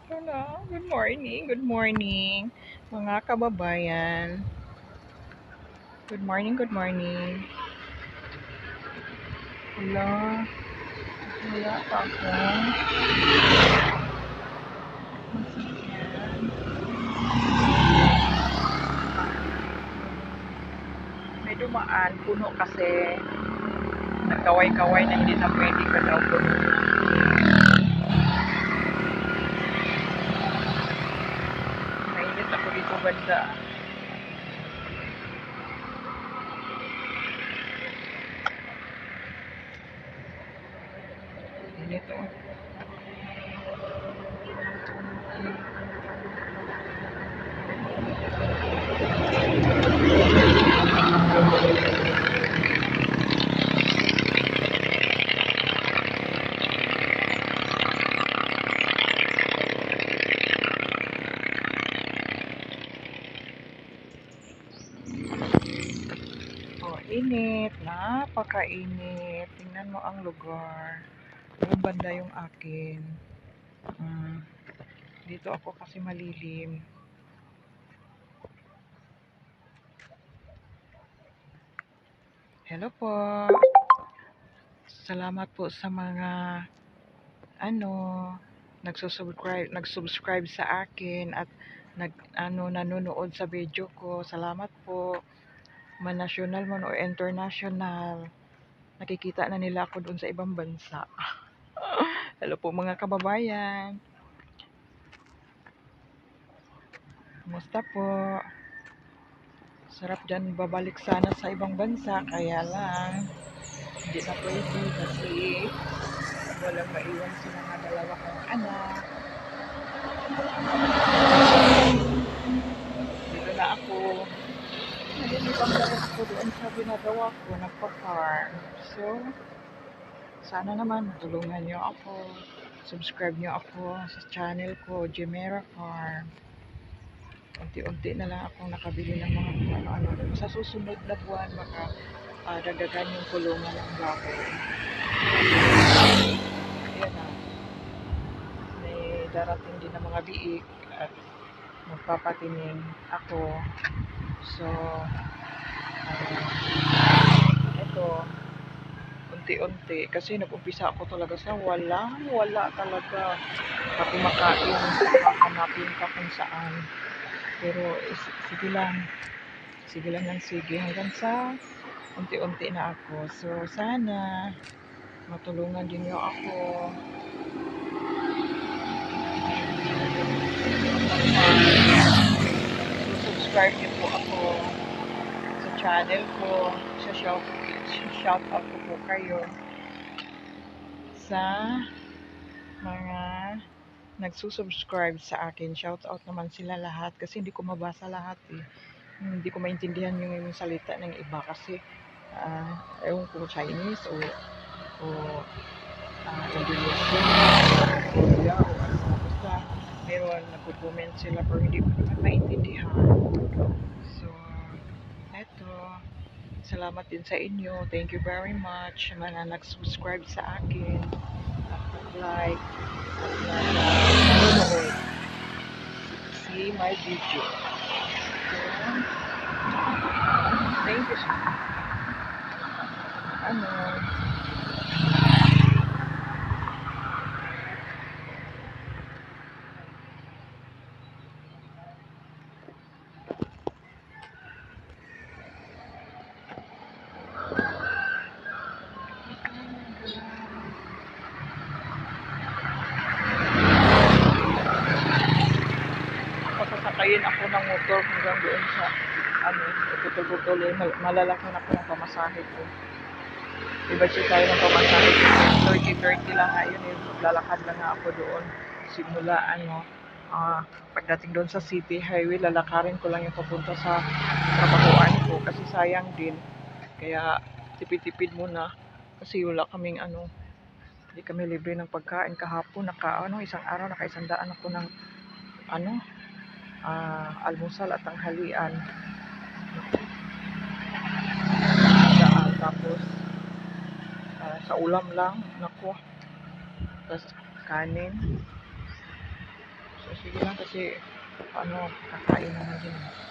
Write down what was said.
Hello, good morning, mga kababayan. Good morning. Wala, wala pa ako. Masakyan. May dumaan, puno kasi. Nagkaway-kaway na hindi na pwede ka daw puno. Mainit ako dito banda. Init oh. Oh, init. Napakainit. Tingnan mo ang lugar. Yung banda yung akin. Dito ako kasi malilim. Hello po. Salamat po sa mga ano, nagsubscribe sa akin at nanonood sa video ko. Salamat po. Man national man o international. Nakikita na nila ako doon sa ibang bansa. Hello po mga kababayan. Kumusta po? Sarap dyan babalik sana sa ibang bansa. Kaya lang, hindi na pwede kasi walang maiwan sa mga dalawa kong anak. Dito na ako. Nalilibang na ako doon sa ginagawa ko, nagpa-farm. So, sana naman tulungan nyo ako. Subscribe nyo ako sa channel ko, Jemera Farm. Unti-unti na lang akong nakabili ng mga ano-ano. Sa susunod na buwan, baka dagdagan yung kulungan ng baboy. Ayan na. May darating din ng mga biik at magpapatining ako. So, ito, unti-unti. Kasi nag-umpisa ako talaga sa wala talaga. Pati makain, hahanapin ka kung saan. Pero sige lang. Sige lang ng sige hanggang sa unti-unti na ako. So, sana matulungan din niyo ako. Subscribe niyo po ako sa channel ko. Shout out ko po kayo sa mga nagsusubscribe sa akin. Shout out naman sila lahat kasi hindi ko mabasa lahat eh. Hindi ko maintindihan yung salita ng iba kasi ewan ko Chinese o Indonesian o Korea o ano basta meron nagko-comment sila pero hindi ko naman maintindihan. So, eto. Salamat din sa inyo. Thank you very much mga nag-subscribe sa akin at nag-like at nanonood see my video. So, thank you. Ano, pasasakayin ako ng motor hanggang doon sa putol-putol malalaki na po ng pamasahe ko. I-budget tayo ng pamasahe ko. 30 lang nga yun eh. Lalakad lang nga ako doon. Simula pagdating doon sa City Highway, lalakarin ko lang yung papunta sa trabahoan ko kasi sayang din. Kaya tipid-tipid muna kasi wala kaming hindi kami libre ng pagkain kahapon. Isang araw naka 100 ako ng almusal at tanghalian. Tapos sa ulam lang, nako. Tapos kanin. sige lang kasi ano, kakain naman din.